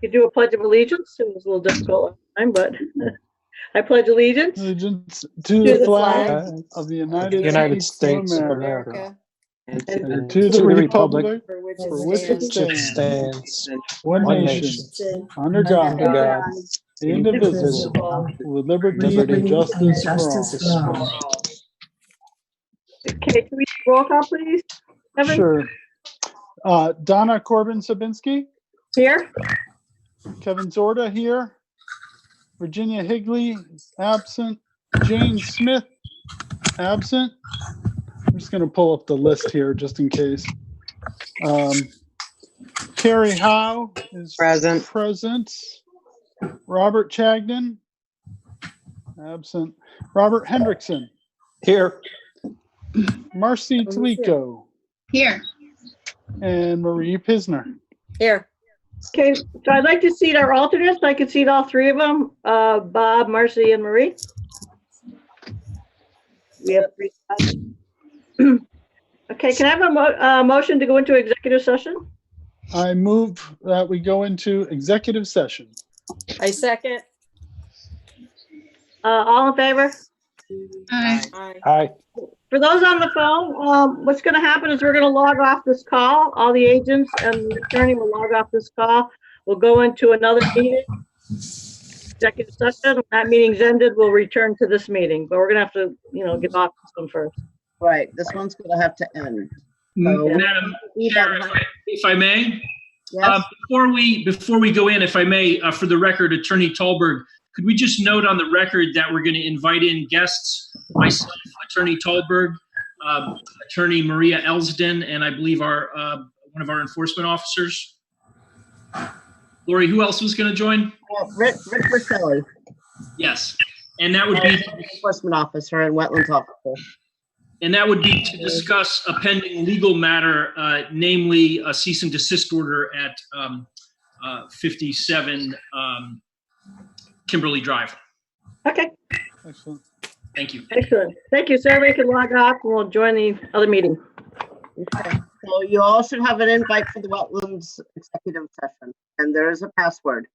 could do a pledge of allegiance. It was a little difficult last time, but I pledge allegiance Allegiance to the flag of the United States of America and to the republic for which for which it it stands, stands, one one nation, under God, indivisible, with liberty and justice for all. Okay, can we roll call, please? Kevin? Sure. Donna Corbin-Sabinski, Here? Kevin Zorda here, Virginia Higley, absent, Jane Smith, absent. I'm just going to pull up the list here just in case. Carrie Howe is present. Robert Chagnon, absent. Robert Hendrickson. Here. Marcy Talico. Here. And Marie Pisner. Here. Okay, so I'd like to seat our alternates. I could seat all three of them, Bob, Marcy, and Marie. We have three spots. Okay, can I have a motion to go into executive session? I move that we go into executive session. I second. All in favor? Aye. Aye. Aye. For those on the phone, what's going to happen is we're going to log off this call. All the agents and the attorney will log off this call. We'll go into another meeting, executive session. When that meeting's ended, we'll return to this meeting, but we're going to have to, get off this one first. Right, this one's gonna have to end. Madam Chair, if I may, Yes, before we go in, if I may, for the record, Attorney Tallberg, could we just note on the record that we're going to invite in guests, myself, Attorney Tallberg, Attorney Maria Elsden, and I believe our one of our enforcement officers. Lori, who else was going to join? Rick Roselli, Yes, and that would be enforcement officer and wetlands officer. And that would be to discuss a pending legal matter, namely a cease and desist order at 57 Kimberly Drive. Okay, Excellent. Thank you. excellent. Thank you. So everybody can log off and we'll join the other meeting. Okay, so you all should have an invite for the wetlands executive session, and there is a password.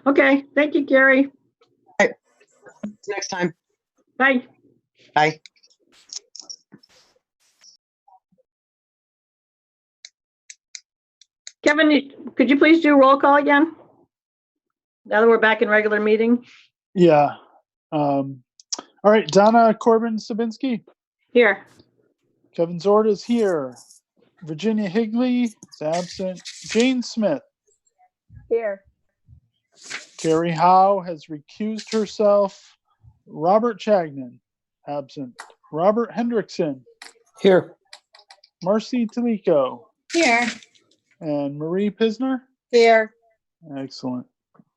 Okay, thank you, Gary. Next time. Bye. Bye. Kevin, could you please do roll call again? Now that we're back in regular meeting. Yeah. All right, Donna Corbin Sabinski, Here. Kevin Zorda is here. Virginia Higley is absent. Jane Smith. Here. Carrie Howe has recused herself. Robert Chagnon, absent. Robert Hendrickson, Here. Marcy Talico, Here. and Marie Pisner. Here. Excellent.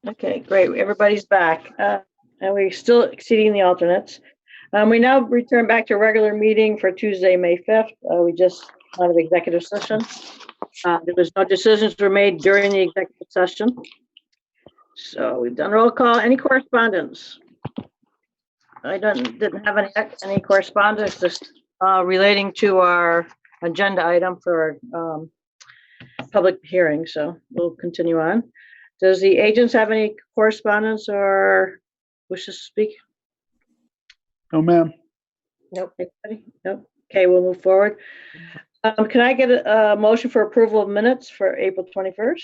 Okay, great. Everybody's back. And we're still exceeding the alternates. We now return back to regular meeting for Tuesday, May 5th. We just out of executive session. There was no decisions were made during the executive session. So we've done roll call. Any correspondence? I didn't have any correspondence, just relating to our agenda item for public hearing. So we'll continue on. Does the agents have any correspondence or wishes to speak? No, ma'am. Nope. Anybody? Nope. Okay, we'll move forward. Can I get a motion for approval of minutes for April 21st?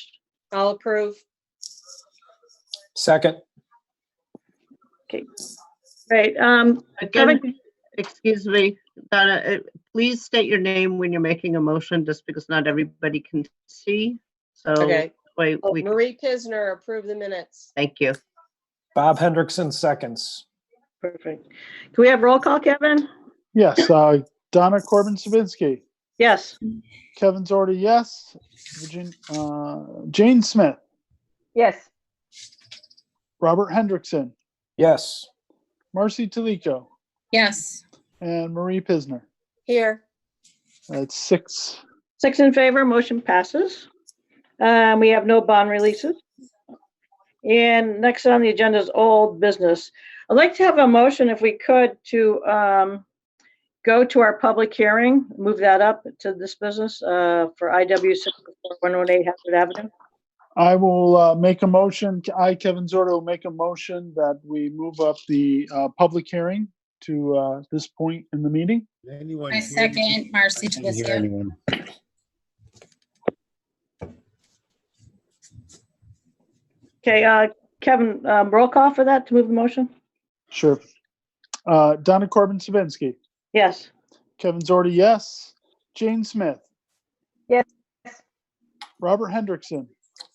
I'll approve. Second. Great. Again, Kevin, excuse me, Donna, please state your name when you're making a motion, just because not everybody can see. So, Okay. wait, Oh, Marie Pisner, approve the minutes. thank you. Bob Hendrickson seconds. perfect. Can we have roll call, Kevin? Yes, Donna Corbin Sabinski, Yes. Kevin Zorda, yes. Jane Smith, Yes. Robert Hendrickson, Yes. Marcy Talico, Yes. and Marie Pisner. Here. That's 6. 6 in favor, motion passes. We have no bond releases. And next on the agenda is old business. I'd like to have a motion, if we could, to go to our public hearing, move that up to this business for IW 64118 Hazard Avenue. I will make a motion. I, Kevin Zorda, will make a motion that we move up the public hearing to this point in the meeting. Anyone I hear me? second Marcy I can't hear Taliska. anyone. Okay, Kevin, roll call for that to move the motion? Sure. Donna Corbin Sabinski, Yes. Kevin Zorda, yes. Jane Smith. Yes. Robert Hendrickson,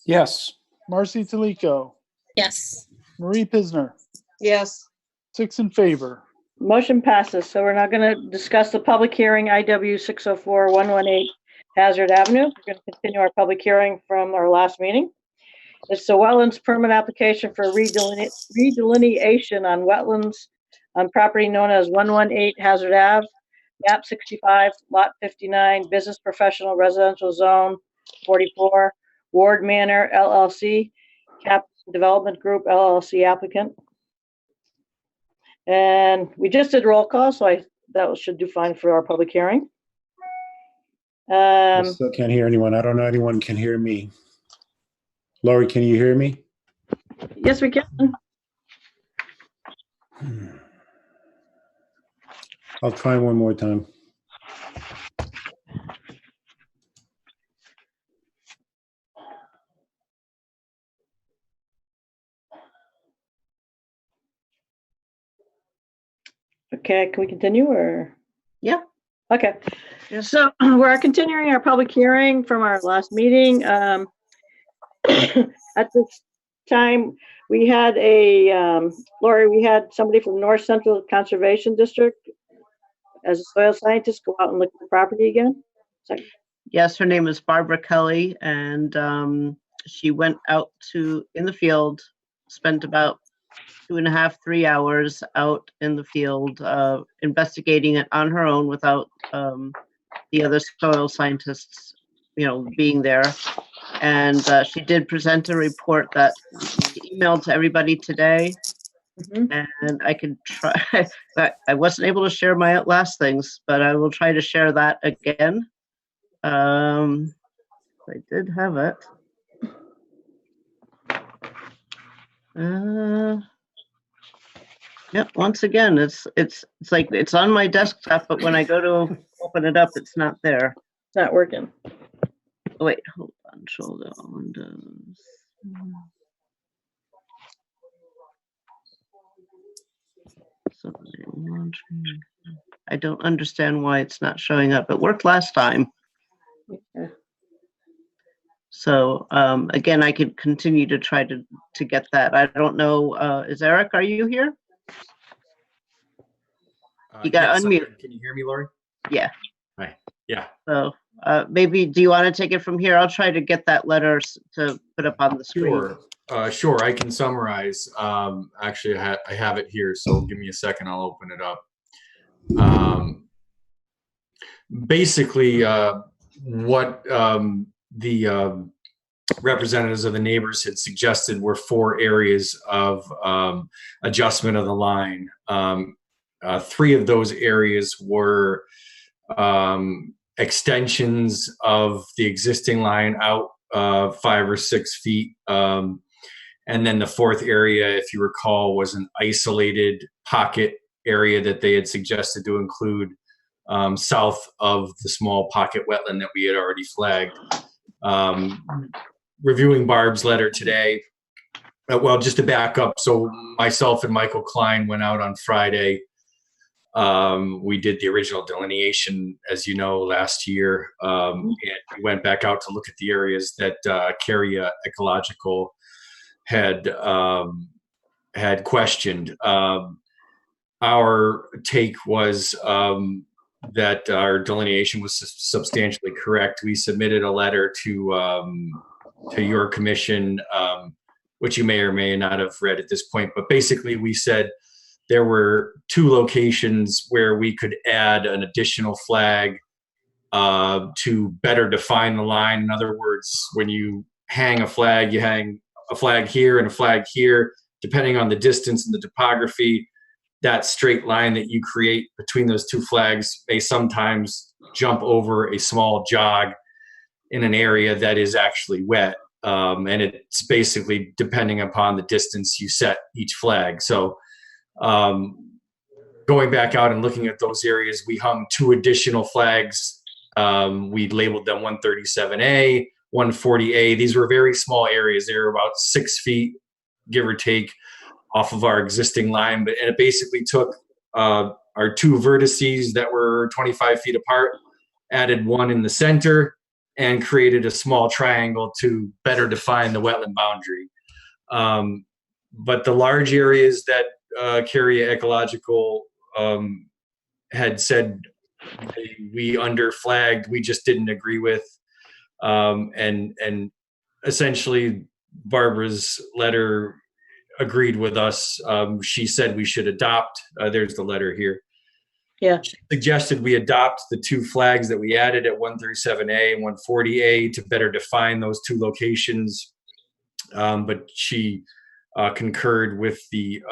Yes. Marcy Talico, Yes. Marie Pisner, Yes. 6 in favor. Motion passes. So we're now going to discuss the public hearing, IW 604-118 Hazard Avenue. We're going to continue our public hearing from our last meeting. It's the wetlands permit application for redelineation on wetlands on property known as 118 Hazard Ave, map 65, lot 59, business professional residential zone 44, Ward Manor LLC, Cap Development Group LLC applicant. And we just did roll call, so that should do fine for our public hearing. I still can't hear anyone. I don't know anyone can hear me. Lori, can you hear me? Yes, we can. I'll try one more time. Okay, can we continue or? Yeah. Okay, Yeah. so we're continuing our public hearing from our last meeting. At this time, we had Lori, we had somebody from North Central Conservation District as a soil scientist go out and look at the property again. Yes, her name is Barbara Kelly, and she went out in the field, spent about 2.5, 3 hours out in the field, investigating it on her own without the other soil scientists, being there. And she did present a report that we emailed to everybody today. Mhm. And I can try, I wasn't able to share my last things, but I will try to share that again. I did have it. Yep, once again, it's like it's on my desktop, but when I go to open it up, it's not there. It's not working. Oh, wait, hold on, shoulder Windows. I don't understand why it's not showing up. It worked last time. Yeah. So again, I could continue to try to get that. I don't know. Is Eric, are you here? You got yes, unmute. Can you hear me, Lori? Yeah. Hi. Yeah. So maybe, do you want to take it from here? I'll try to get that letter to put up on the screen. Sure. Sure. I can summarize. Actually, I have it here. So give me a second. I'll open it up. Basically, what the representatives of the neighbors had suggested were 4 areas of adjustment of the line. 3 of those areas were extensions of the existing line out 5 or 6 feet. And then the 4th area, if you recall, was an isolated pocket area that they had suggested to include south of the small pocket wetland that we had already flagged. Reviewing Barb's letter today, well, just to back up, so myself and Michael Klein went out on Friday. We did the original delineation, as you know, last year, and we went back out to look at the areas that Carrier Ecological had questioned. Our take was that our delineation was substantially correct. We submitted a letter to your commission, which you may or may not have read at this point, but basically we said there were 2 locations where we could add an additional flag to better define the line. In other words, when you hang a flag, you hang a flag here and a flag here, depending on the distance and the topography. That straight line that you create between those 2 flags may sometimes jump over a small jog in an area that is actually wet. And it's basically depending upon the distance you set each flag. So going back out and looking at those areas, we hung 2 additional flags. We labeled them 137A, 140A. These were very small areas. They were about 6 feet, give or take, off of our existing line. And it basically took our 2 vertices that were 25 feet apart, added 1 in the center, and created a small triangle to better define the wetland boundary. But the large areas that Carrier Ecological had said we underflagged, we just didn't agree with. And essentially Barbara's letter agreed with us. She said we should adopt, there's the letter here. Yeah. She suggested we adopt the 2 flags that we added at 137A and 140A to better define those 2 locations. But she concurred with the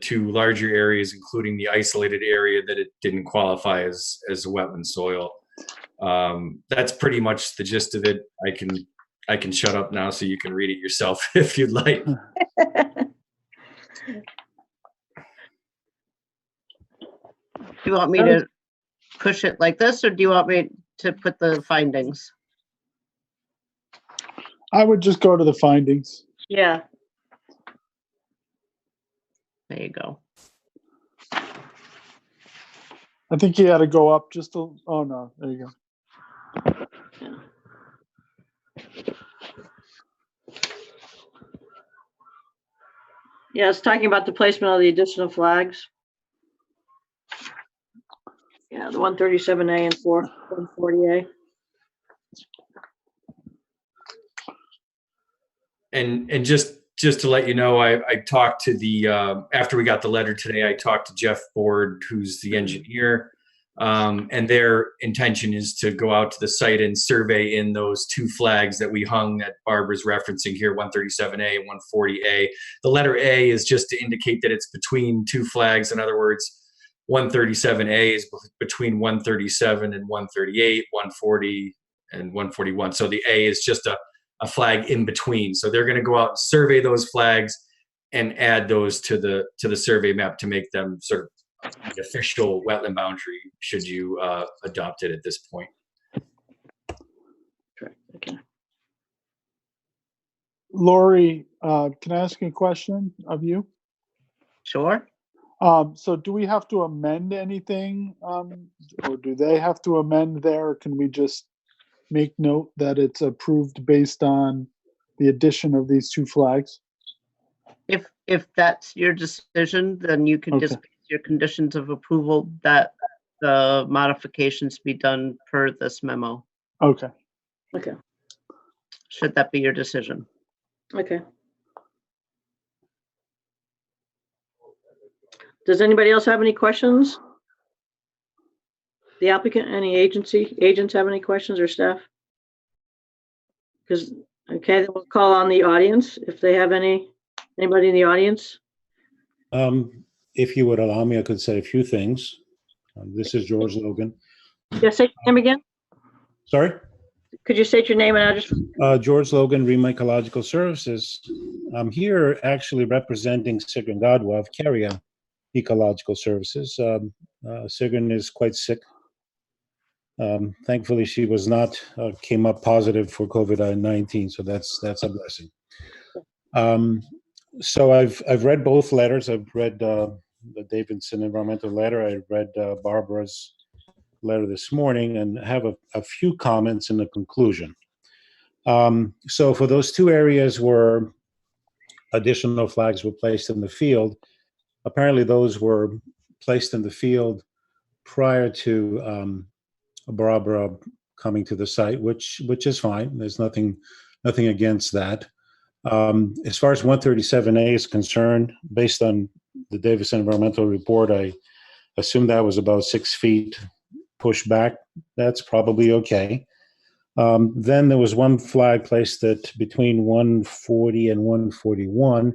2 larger areas, including the isolated area that it didn't qualify as a wetland soil. That's pretty much the gist of it. I can shut up now so you can read it yourself if you'd like. Do you want me to push it like this, or do you want me to put the findings? I would just go to the findings. Yeah. There you go. I think you had to go up just a, oh no, there you go. Yeah, it's talking about the placement of the additional flags. Yeah, the 137A and 140A. And just to let you know, I talked to the after we got the letter today, I talked to Jeff Board, who's the engineer, and their intention is to go out to the site and survey in those 2 flags that we hung that Barbara's referencing here, 137A and 140A. The letter A is just to indicate that it's between 2 flags. In other words, 137A is between 137 and 138, 140 and 141. So the A is just a flag in between. So they're going to go out and survey those flags add those to the survey map to make them sort of the official wetland boundary should you adopt it at this point. Correct, okay. Lori, can I ask you a question of you? Sure. So do we have to amend anything, or do they have to amend there? Or can we just make note that it's approved based on the addition of these 2 flags? If that's your decision, then you can just Okay. base your conditions of approval that the modifications be done per this memo, Okay. Okay, should that be your decision. okay. Does anybody else have any questions? The applicant, any agents have any questions or staff? Because, okay, then we'll call on the audience if they have anybody in the audience. If you would allow me, I could say a few things. This is George Logan. Yes, say your name again. Sorry? Could you state your name and address? George Logan, Rema Ecological Services. I'm here actually representing Sigrid Godwa of Carrier Ecological Services. Sigrid is quite sick. Thankfully, she was not came up positive for COVID-19, so that's a blessing. So I've read both letters. I've read the Davidson environmental letter. I read Barbara's letter this morning, and have a few comments in the conclusion. So for those 2 areas where additional flags were placed in the field, apparently those were placed in the field prior to Barbara coming to the site, which is fine. There's nothing against that. As far as 137A is concerned, based on the Davidson environmental report, I assume that was about 6 feet pushed back. That's probably okay. Then there was 1 flag placed at between 140 and 141.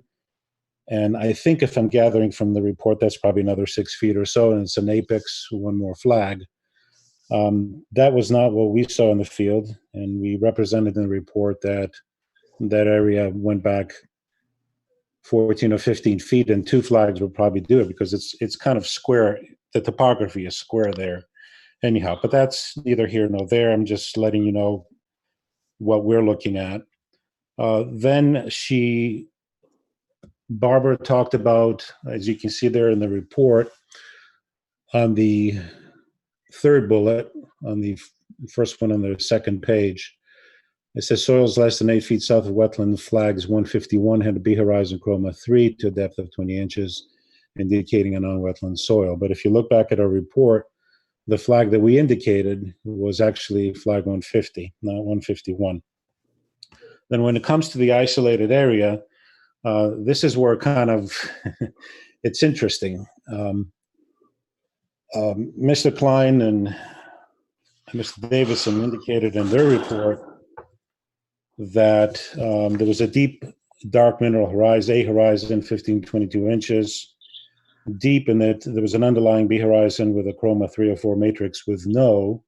And I think if I'm gathering from the report, that's probably another 6 feet or so, and it's an apex, 1 more flag. That was not what we saw in the field, and we represented in the report that that area went back 14 or 15 feet, and 2 flags would probably do it because it's kind of square. The topography is square there anyhow, but that's neither here nor there. I'm just letting you know what we're looking at. Then Barbara talked about, as you can see there in the report, on the 3rd bullet, on the first one on the 2nd page, it says soils less than 8 feet south of wetland flags 151 had a B horizon chroma 3 to a depth of 20 inches, indicating a non-wetland soil. But if you look back at our report, the flag that we indicated was actually flag 150, not 151. Then when it comes to the isolated area, this is where kind of it's interesting. Mr. Klein and Mr. Davidson indicated in their report that there was a deep, dark mineral horizon, A horizon, 15, 22 inches deep, and that there was an underlying B horizon with a chroma 304 matrix with no,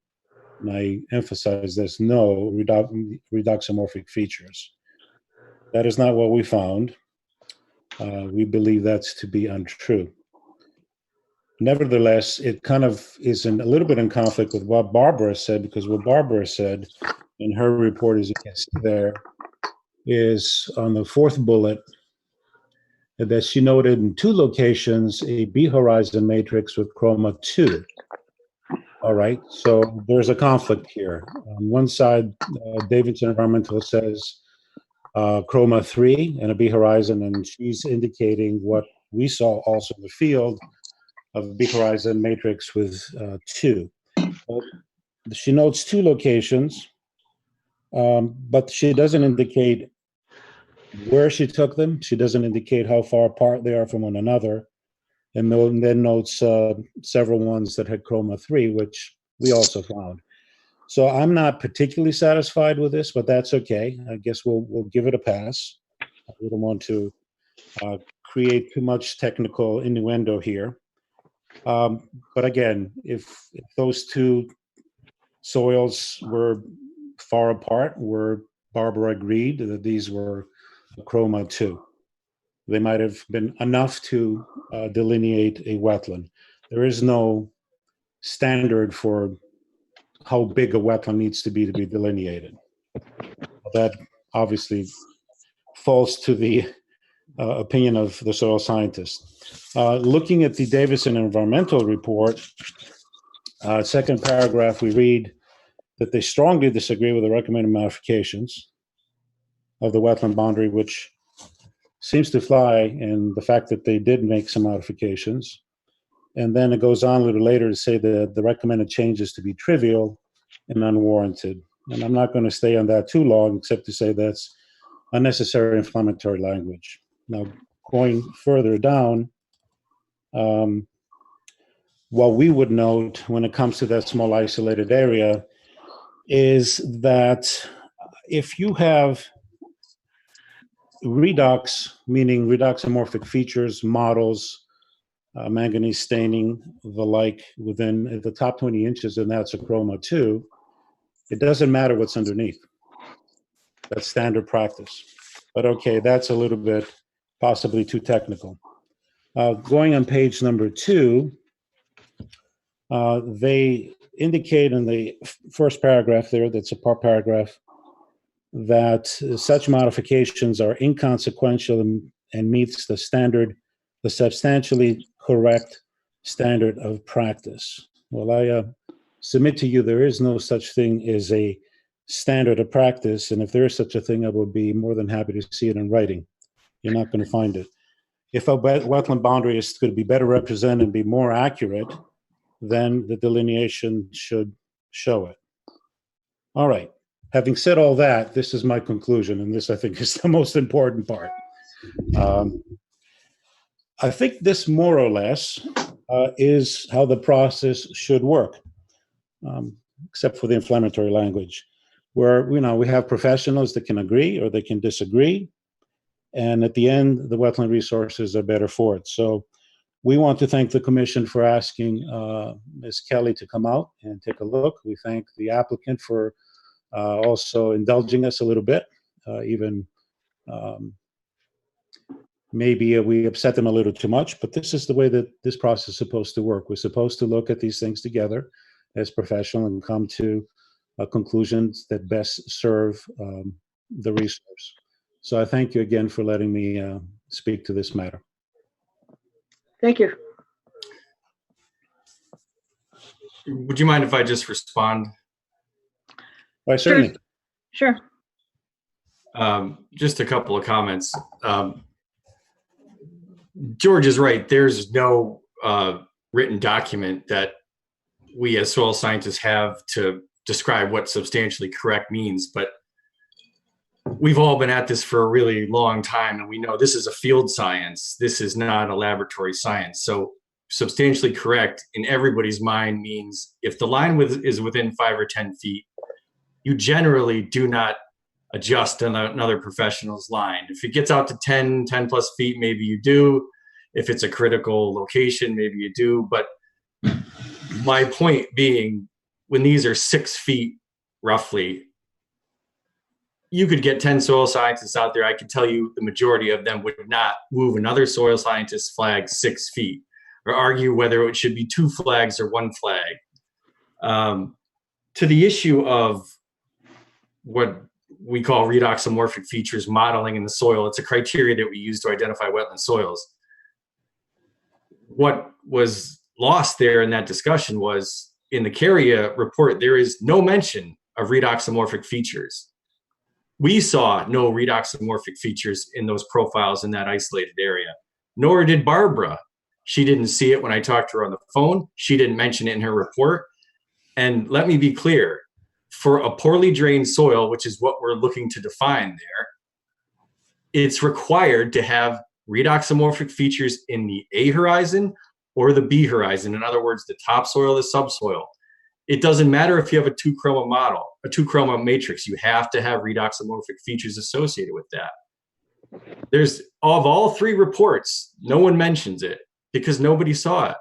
and I emphasize this, no redoxomorphic features. That is not what we found. We believe that's to be untrue. Nevertheless, it kind of is a little bit in conflict with what Barbara said, because what Barbara said in her report, as you can see there, is on the 4th bullet that she noted in 2 locations a B horizon matrix with chroma 2. All right, so there's a conflict here. On one side, Davidson Environmental says chroma 3 and a B horizon, and she's indicating what we saw also in the field of a B horizon matrix with 2. She notes 2 locations, but she doesn't indicate where she took them. She doesn't indicate how far apart they are from one another, and then notes several ones that had chroma 3, which we also found. So I'm not particularly satisfied with this, but that's okay. I guess we'll give it a pass. We don't want to create too much technical innuendo here. But again, if those 2 soils were far apart, where Barbara agreed that these were chroma 2. they might have been enough to delineate a wetland. There is no standard for how big a wetland needs to be delineated. That obviously falls to the opinion of the soil scientist. Looking at the Davidson environmental report, second paragraph, we read that they strongly disagree with the recommended modifications of the wetland boundary, which seems to fly in the fact that they did make some modifications. And then it goes on a little later to say that the recommended changes to be trivial and unwarranted. And I'm not going to stay on that too long, except to say that's unnecessary inflammatory language. Now, going further down, what we would note when it comes to that small isolated area is that if you have redox, meaning redoxamorphic features, models, manganese staining, the like, within the top 20 inches, and that's a chroma 2, it doesn't matter what's underneath. That's standard practice. But okay, that's a little bit possibly too technical. Going on page number 2, they indicate in the first paragraph there, that's a part paragraph, that such modifications are inconsequential and meets the standard, the substantially correct standard of practice. Well, I submit to you there is no such thing as a standard of practice, and if there is such a thing, I would be more than happy to see it in writing. You're not going to find it. If a wetland boundary is going to be better represented and be more accurate, then the delineation should show it. All right. Having said all that, this is my conclusion, and this I think is the most important part. I think this more or less is how the process should work, except for the inflammatory language, where we have professionals that can agree or they can disagree, and at the end, the wetland resources are better for it. So we want to thank the commission for asking Ms. Kelly to come out and take a look. We thank the applicant for also indulging us a little bit, even maybe we upset them a little too much, but this is the way that this process is supposed to work. We're supposed to look at these things together as professional and come to conclusions that best serve the resource. So I thank you again for letting me speak to this matter. Thank you. Would you mind if I just respond? Why, certainly. Sure. Just a couple of comments. George is right. There's no written document that we as soil scientists have to describe what substantially correct means, but we've all been at this for a really long time, and we know this is a field science. This is not a laboratory science. So substantially correct in everybody's mind means if the line is within 5 or 10 feet, you generally do not adjust another professional's line. If it gets out to 10 plus feet, maybe you do. If it's a critical location, maybe you do. But my point being, when these are 6 feet roughly, you could get 10 soil scientists out there. I can tell you the majority of them would not move another soil scientist's flag 6 feet or argue whether it should be 2 flags or 1 flag. To the issue of what we call redoxamorphic features modeling in the soil, it's a criteria that we use to identify wetland soils. What was lost there in that discussion was in the CARIA report, there is no mention of redoxamorphic features. We saw no redoxamorphic features in those profiles in that isolated area, nor did Barbara. She didn't see it when I talked to her on the phone. She didn't mention it in her report. And let me be clear, for a poorly drained soil, which is what we're looking to define there, it's required to have redoxamorphic features in the A horizon or the B horizon. In other words, the topsoil, the subsoil. It doesn't matter if you have a 2-chroma model, a 2-chroma matrix, you have to have redoxamorphic features associated with that. There's, of all 3 reports, no one mentions it because nobody saw it.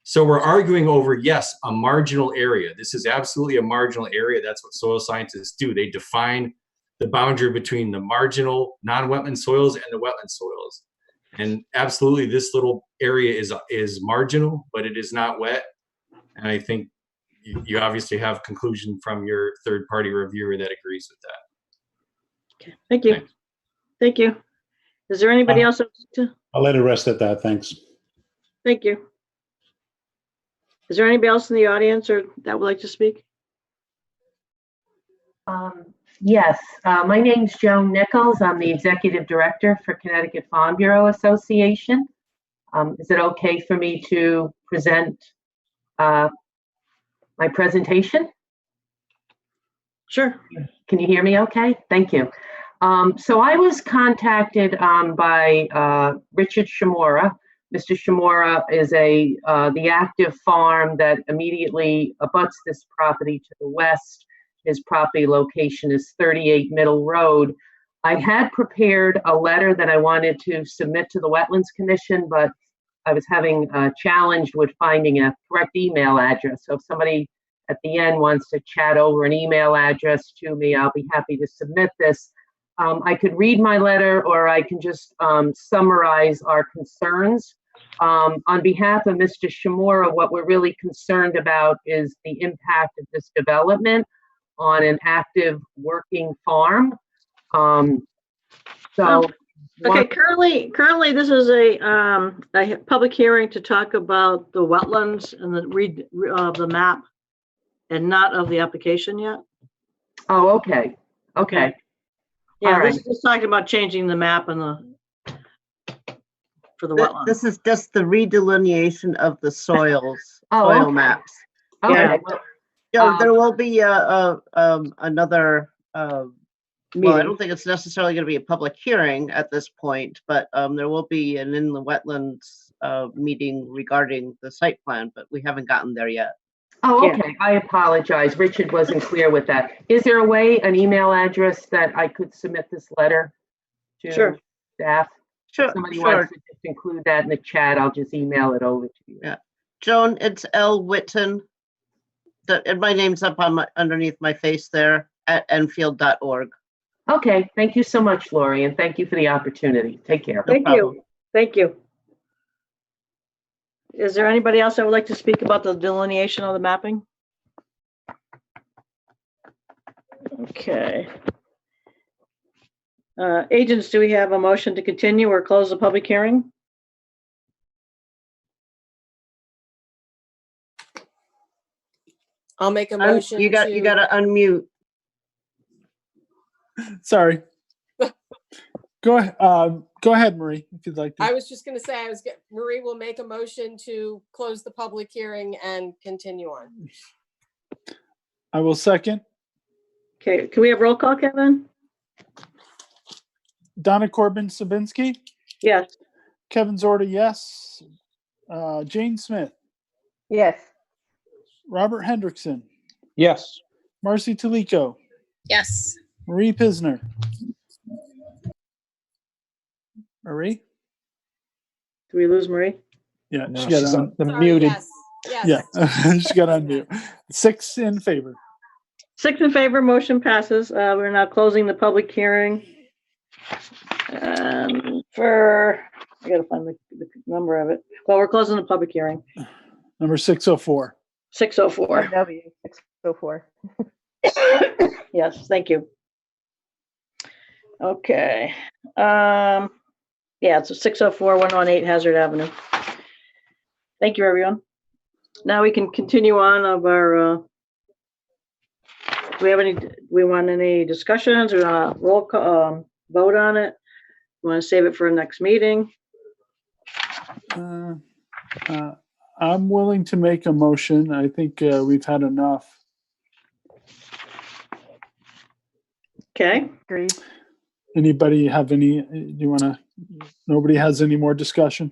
So we're arguing over, yes, a marginal area. This is absolutely a marginal area. That's what soil scientists do. They define the boundary between the marginal non-wetland soils and the wetland soils. And absolutely, this little area is marginal, but it is not wet. And I think you obviously have conclusion from your third-party reviewer that agrees with that. Okay, thank you. Thanks. Thank you. Is there anybody else? I'll let it rest at that. Thanks. Thank you. Is there anybody else in the audience or that would like to speak? Yes, my name's Joan Nichols. I'm the Executive Director for Connecticut Farm Bureau Association. Is it okay for me to present my presentation? Sure. Can you hear me okay? Thank you. So I was contacted by Richard Shimura. Mr. Shimura is the active farm that immediately abuts this property to the west. His property location is 38 Middle Road. I had prepared a letter that I wanted to submit to the Wetlands Commission, but I was having a challenge with finding a correct email address. So if somebody at the end wants to chat over an email address to me, I'll be happy to submit this. I could read my letter, or I can just summarize our concerns. On behalf of Mr. Shimura, what we're really concerned about is the impact of this development on an active working farm. Okay, currently this is a public hearing to talk about the wetlands and the map, and not of the application yet. Oh, okay. Okay. Yeah, All right. this is talking about changing the map and for the wetlands. This is just the redelineation of the soil okay. maps. Okay. Yeah. Yeah, there will be another, well, I Meeting. don't think it's necessarily going to be a public hearing at this point, but there will be an inland wetlands meeting regarding the site plan, but we haven't gotten there yet. Oh, Yeah. okay. I apologize. Richard wasn't clear with that. Is there a way, an email address that I could submit this letter to Sure. staff? Sure, If somebody sure. wants to just include that in the chat, I'll just email it over to you. Yeah. Joan, it's L. Whitten. And my name's up on underneath my face there at enfield.org. Okay. Thank you so much, Lori, and thank you for the opportunity. Take care. Thank problem. you. Thank you. Is there anybody else that would like to speak about the delineation of the mapping? Okay. Agents, do we have a motion to continue or close the public hearing? I'll make a motion You got to unmute. Sorry. Go ahead, Marie, if you'd like to. I was just going to say, Marie will make a motion to close the public hearing and continue on. I will second. Okay, can we have roll call, Kevin? Donna Corbin Sabinski, Yes. Kevin Zorda, yes. Jane Smith, Yes. Robert Hendrickson, Yes. Marcy Talico, Yes. Marie Pisner. Marie? Do we lose Marie? Yeah, No, she got she's on. muted. Yes. Yes. Yeah, she got on mute. 6 in favor. 6 in favor, motion passes. We're now closing the public hearing. I gotta find the number of it. Well, we're closing the public hearing. Number 604. 6:04. W 604. Yes, thank you. Okay. Yeah, it's a 604 118 Hazard Avenue. Thank you, everyone. Now we can continue on of our, do we want any discussions? We want to roll call, vote on it? We want to save it for a next meeting? I'm willing to make a motion. I think we've had enough. Okay. Agreed. Anybody have any, do you want to, nobody has any more discussion?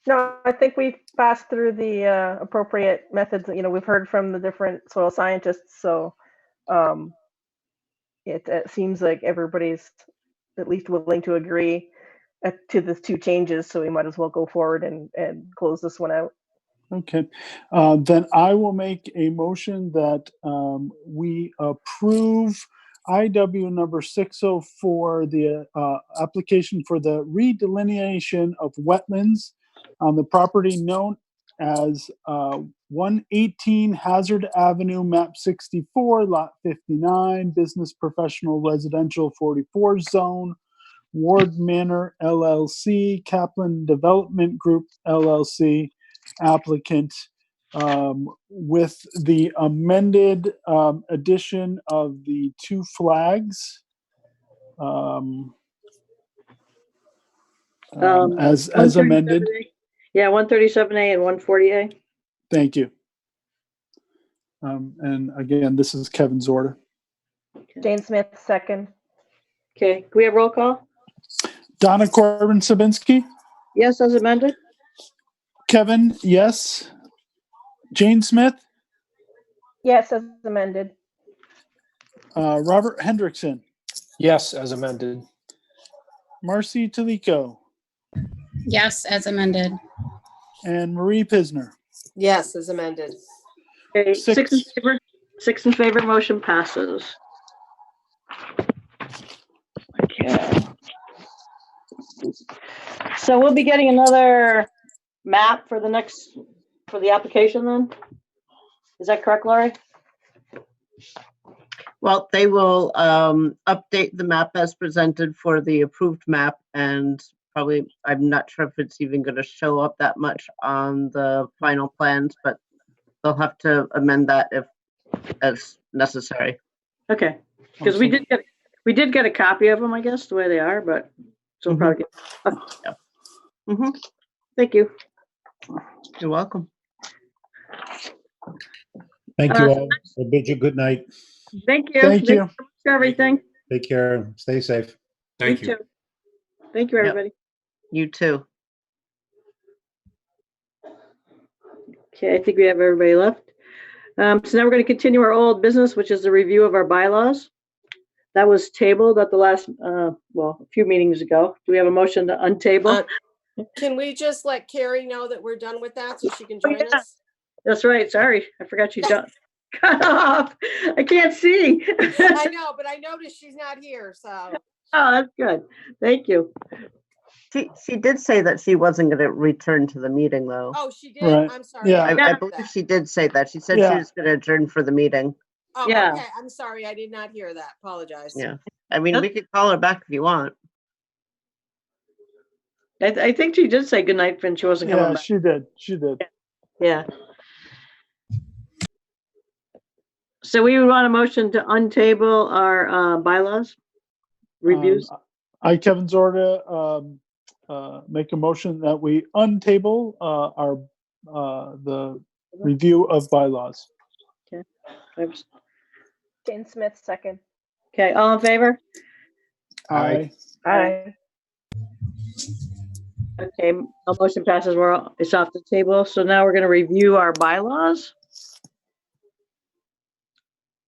No, I think we've passed through the appropriate methods. You know, we've heard from the different soil scientists, so it seems like everybody's at least willing to agree to the 2 changes. So we might as well go forward and close this one out. Okay, then I will make a motion that we approve IW number 604, the application for the redelineation of wetlands on the property known as 118 Hazard Avenue, map 64, lot 59, business professional residential 44 zone, Ward Manor LLC, Kaplan Development Group LLC, applicant, with the amended addition of the two flags as amended. 137A. Yeah, 137A and 140A. Thank you. And again, this is Kevin Zorda. Jane Smith, second. Okay, can we have roll call? Donna Corbin Sabinski, Yes, as amended? Kevin, yes. Jane Smith, Yes, as amended. Robert Hendrickson, Yes, as amended. Marcy Talico, Yes, as amended. and Marie Pisner. Yes, as amended. Okay, Six. 6 in favor. 6 in favor, motion passes. Okay. So we'll be getting another map for the application then? Is that correct, Laurie? Well, they will update the map as presented for the approved map, and probably, I'm not sure if it's even going to show up that much on the final plans, but they'll have to amend that if as necessary. Okay, because we did get a copy of them, I guess, the way they are, but so we'll probably get. Mhm. Thank you. You're welcome. Thank you all. I bid you good night. Thank you. Thank you. Thanks for everything. Take care. Stay safe. Thank you. too. Thank you, Yep. everybody. You too. Okay, I think we have everybody left. So now we're going to continue our old business, which is the review of our bylaws. That was tabled at the last, a few meetings ago. Do we have a motion to untable? Can we just let Carrie know that we're done with that so she can join yeah. us? That's right. Sorry, I forgot you done. Cut off. I can't see. I know, but I noticed she's not here, so. Oh, that's good. Thank you. She did say that she wasn't going to return to the meeting, though. Oh, she did? Right. I'm sorry. Yeah. I I missed believe that. she did say that. She said Yeah. she was going to adjourn for the meeting. Oh, Yeah. okay. I'm sorry. I did not hear that. Apologize. Yeah. I mean, we could call her back if you want. I think she did say goodnight when she wasn't coming Yeah, back. she did. She did. Yeah. So we would want a motion to untable our bylaws reviews. I, Kevin Zorda, make a motion that we untable the review of bylaws. Oops. Jane Smith, second. Okay, all in favor? Aye. Aye. Okay, a motion passes. It's off the table. So now we're going to review our bylaws.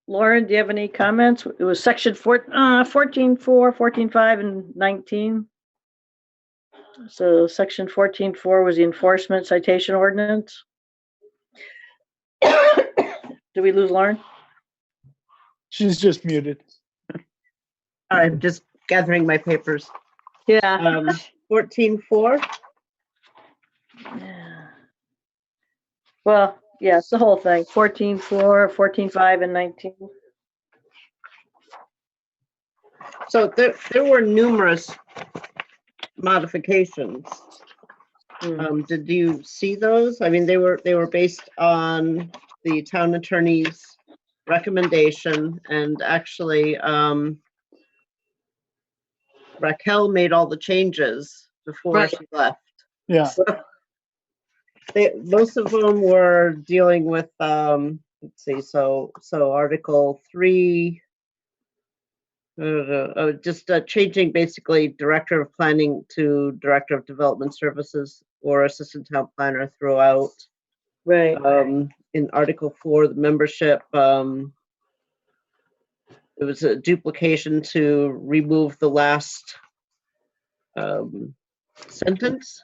Lauren, do you have any comments? It was section 14.4, 14.5, and 19. So section 14.4 was the enforcement citation ordinance. Did we lose Lauren? She's just muted. I'm just gathering my papers. Yeah. 14.4. Well, yeah, it's the whole thing. 14.4, 14.5, and 19. So there were numerous modifications. Did you see those? I mean, they were based on the town attorney's recommendation, and actually Raquel made all the changes before Right. she left. Yeah. Most of them were dealing with let's see, so Article 3, just changing basically Director of Planning to Director of Development Services or Assistant Town Planner throughout. Right. In Article 4, the membership, it was a duplication to remove the last sentence.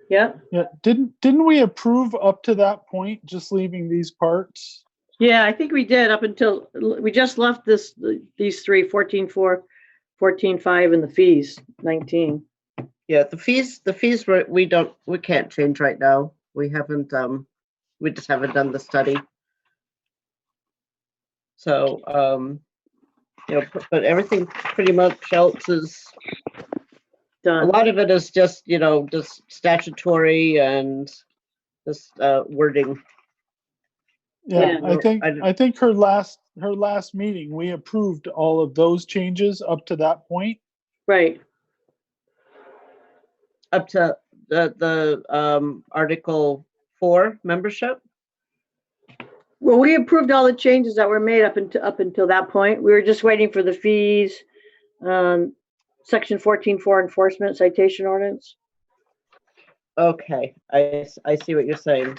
Yeah. Yeah. Didn't we approve up to that point, just leaving these parts? Yeah, I think we did up until, we just left these three, 14.4, 14.5 and the fees, 19. Yeah, the fees we can't change right now. We haven't, we just haven't done the study. So, but everything pretty much else is, a Done. lot of it is just, just statutory and just wording. Yeah, Yeah. I think her last meeting, we approved all of those changes up to that point. Right. Up to the Article 4 membership. Well, we approved all the changes that were made up until that point. We were just waiting for the fees, section 14.4 enforcement citation ordinance. Okay, I see what you're saying.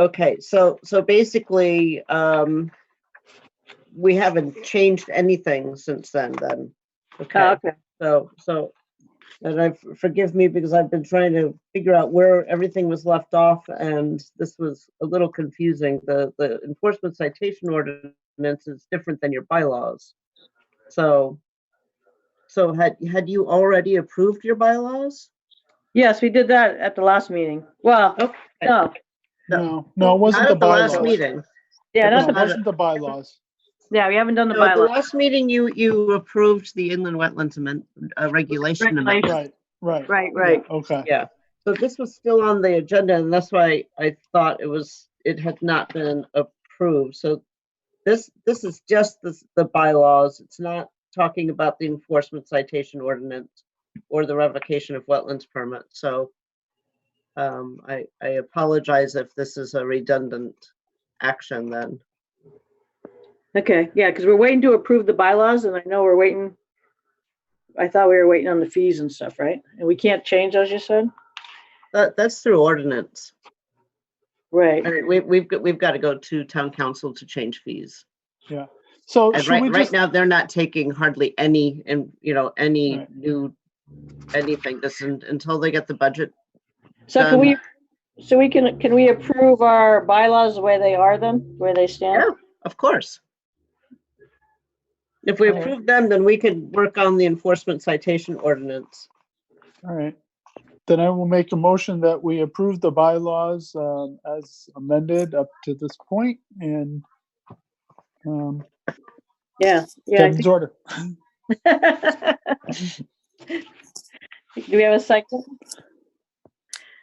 Okay, so basically, we haven't changed anything since then. Okay. Okay. So, and forgive me because I've been trying to figure out where everything was left off, and this was a little confusing. The enforcement citation ordinance is different than your bylaws. So had you already approved your bylaws? Yes, we did that at the last meeting. Well, Okay. no. No, it wasn't Not the at the last bylaws. meeting. Yeah, No, not it the, wasn't the bylaws. yeah, we haven't done the No, at the bylaw. last meeting, you approved the inland wetlands regulation amendment. Right. Right. Okay. Yeah. So this was still on the agenda, and that's why I thought it had not been approved. So this is just the bylaws. It's not talking about the enforcement citation ordinance or the revocation of wetlands permit. So I apologize if this is a redundant action then. Okay, yeah, because we're waiting to approve the bylaws, and I know we're waiting. I thought we were waiting on the fees and stuff, right? And we can't change those, you said? That's through ordinance. Right. I mean, we've got to go to town council to change fees. Yeah. So And should we right just, now, they're not taking hardly any, any Right. new, anything, just until they get the budget. So done. can we approve our bylaws the way they are then, where they stand? Yeah, of course. If we Okay. approve them, then we could work on the enforcement citation ordinance. all right. Then I will make a motion that we approve the bylaws as amended up to this point, and Yeah. Kevin's order. Do we have a second?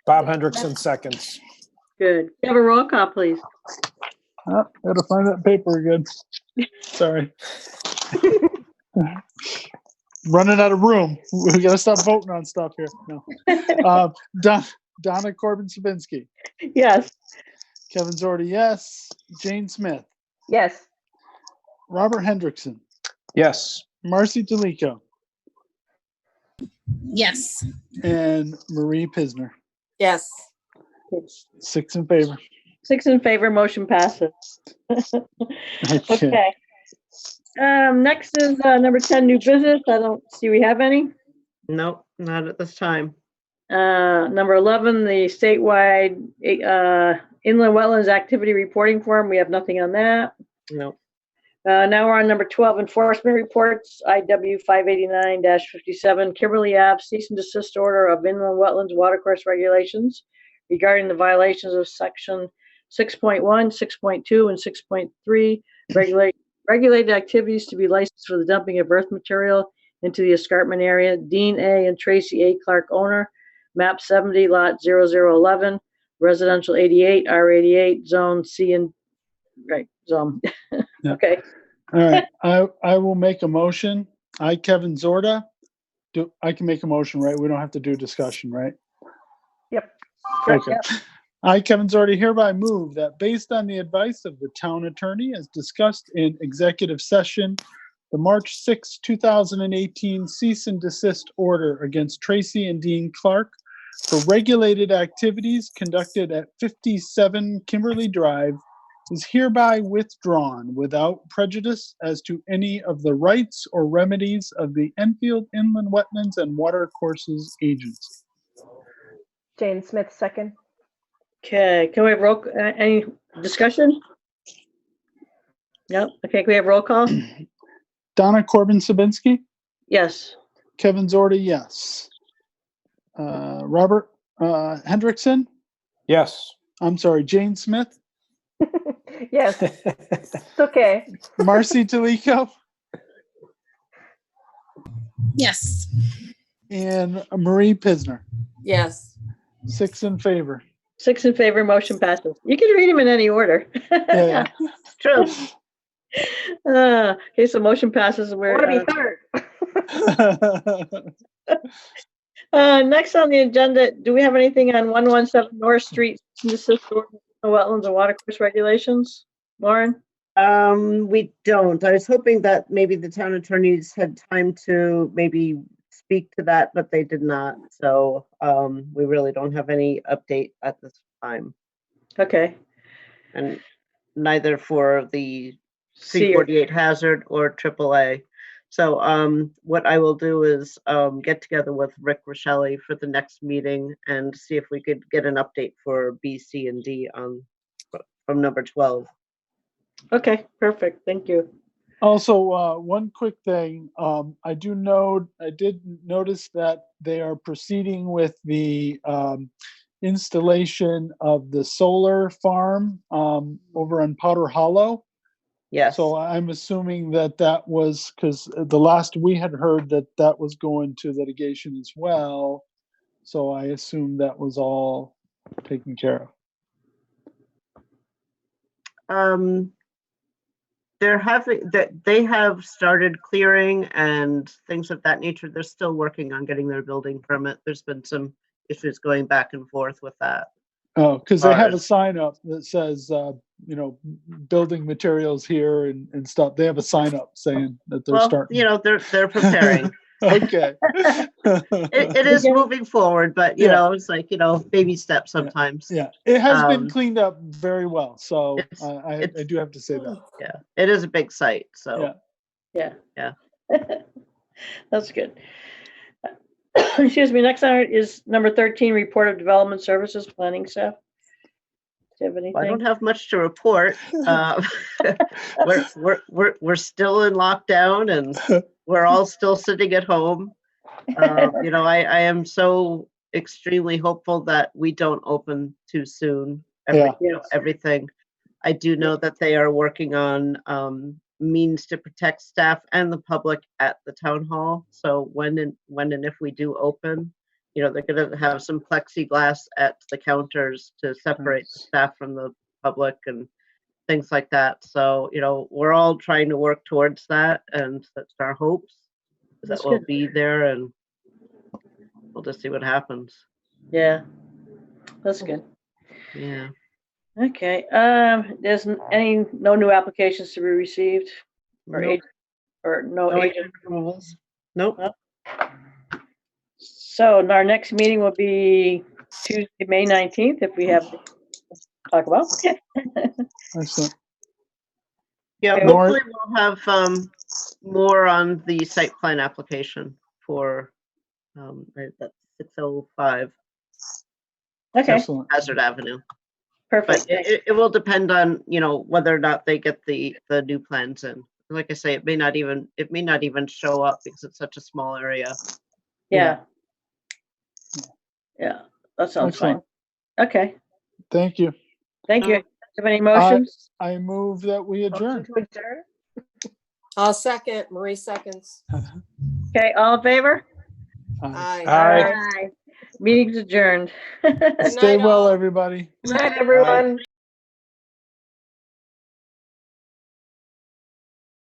Bob Hendrickson seconds. Good. Can we have a roll call, please? Oh, gotta find that paper again. Sorry. Running out of room. We gotta stop voting on stuff here. No. Donna Corbin-Sabinsky. Yes. Kevin Zordi, yes. Jane Smith. Yes. Robert Hendrickson. Yes. Marcy DeLico. Yes. And Marie Pisner. Yes. 6 in favor. 6 in favor, motion passes. Okay. Okay. Next is number 10, new business. I don't see we have any. Nope, not at this time. Number 11, the statewide inland wetlands activity reporting form. We have nothing on that. Nope. Now we're on number 12, enforcement reports, IW 589-57, Kimberly Ave, cease and desist order of inland wetlands watercourse regulations regarding the violations of section 6.1, 6.2, and 6.3, regulated activities to be licensed for the dumping of earth material into the escarpment area. Dean A. and Tracy A. Clark, owner, map 70, lot 0011, residential 88, R88, zone C and, right, zone. Yeah. Okay. All right. I will make a motion. Kevin Zorda. I can make a motion, right? We don't have to do discussion, right? Yep. Okay. I, Kevin Zordi, hereby move that based on the advice of the town attorney as discussed in executive session, the March 6, 2018 cease and desist order against Tracy and Dean Clark for regulated activities conducted at 57 Kimberly Drive is hereby withdrawn without prejudice as to any of the rights or remedies of the Enfield Inland Wetlands and Watercourses Agency. Jane Smith, second. Okay, can we have any discussion? Nope. Okay, can we have roll call? Donna Corbin Sabinski, Yes. Kevin Zorda, yes. Robert Hendrickson, Yes. I'm sorry, Jane Smith, Yes, it's okay. Marcy Talico, Yes. and Marie Pisner. Yes. 6 in favor. 6 in favor, motion passes. You can read them in any order. Yeah, True. Okay, so motion passes. I want to We're, be third. next on the agenda, do we have anything on 117 North Street, assist ordinance, wetlands and water course regulations? Lauren? We don't. I was hoping that maybe the town attorneys had time to maybe speak to that, but they did not. So we really don't have any update at this time, Okay. and neither for the See you. C48 hazard or AAA. So what I will do is get together with Rick Rochelle for the next meeting and see if we could get an update for B, C, and D from number 12. Okay, perfect. Thank you. Also, one quick thing, I did notice that they are proceeding with the installation of the solar farm over on Powder Hollow. Yes. So I'm assuming that was because the last we had heard that was going to litigation as well. So I assume that was all taken care of. They have started clearing and things of that nature. They're still working on getting their building permit. There's been some issues going back and forth with that. Oh, because they have a sign up that says, building materials here and stuff. They have a sign up saying that they're starting. They're preparing. Okay. It is moving forward, but it's like, baby steps sometimes. Yeah, it has been cleaned up very well. So I do have to say that. Yeah, it is a big site. So Yeah. Yeah. That's good. Excuse me. Next on is number 13, report of development services planning staff. Do you have anything? I don't have much to report. We're still in lockdown and we're all still sitting at home. I am so extremely hopeful that we don't open too soon. Everything. I do know that they are working on means to protect staff and the public at the town hall. So when and if we do open, they're going to have some plexiglass at the counters to separate the staff from the public and things like that. So, we're all trying to work towards that, and that's our hopes that we'll be there, and we'll just see what happens. Yeah, that's good. Yeah. Okay. There's no new applications to be received or Nope. no agent approvals. Nope. So our next meeting will be Tuesday, May 19th, if we have to talk about. Excellent. Yeah, Okay. hopefully we'll have more on the site plan application for that's 605 Okay, Excellent. Hazard Avenue. perfect. But it will depend on, whether or not they get the new plans in. Like I say, it may not even show up because it's such a small area. Yeah. Yeah, that sounds fine. Okay, Thank you. thank you. Have any motions? I move that we adjourn. To adjourn? I'll second. Marie seconds. Okay, all in favor? Aye. Aye. Aye. Meeting's adjourned. Stay night, well, all. everybody. Good night, everyone.